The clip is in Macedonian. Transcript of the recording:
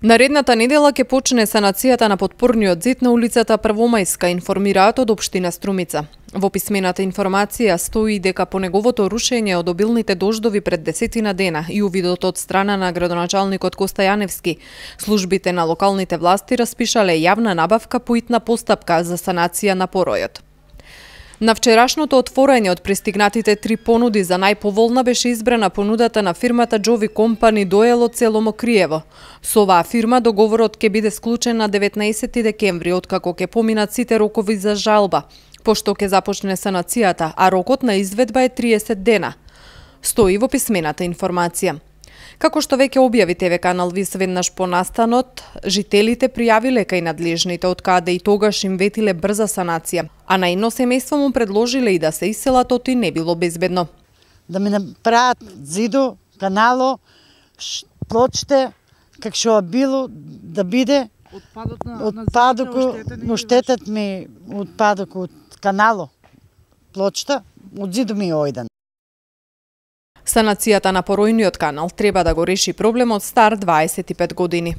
Наредната недела ќе почне санацијата на подпорниот зид на улицата Првомајска, информираат од општина Струмица. Во писмената информација стои дека по неговото рушење од обилните дождови пред 10 дена и увидот од страна на градоначалникот Коста Јаневски, службите на локалните власти распишале јавна набавка по итна постапка за санација на поројот. На вчерашното отворање од пристигнатите 3 понуди за најповолна беше избрана понудата на фирмата Джови Компани Доел од село Мокриево. Со оваа фирма договорот ќе биде склучен на 19 декември, откако ќе поминат сите рокови за жалба, пошто ќе започне санацијата, а рокот на изведба е 30 дена. Стои во писмената информација. Како што веќе објави ТВ канал ВИС веднаш по настанот, жителите пријавиле кај надлежните од каде и тогаш им ветиле брза санација, а на едно семејство му предложиле и да се иселат оти не било безбедно. Да ми направат зидо, канало, плочте, как што било да биде штетат ми отпадок од канало, плочта, од зидо ми ојден. Санацијата на поројниот канал треба да го реши проблемот стар 25 години.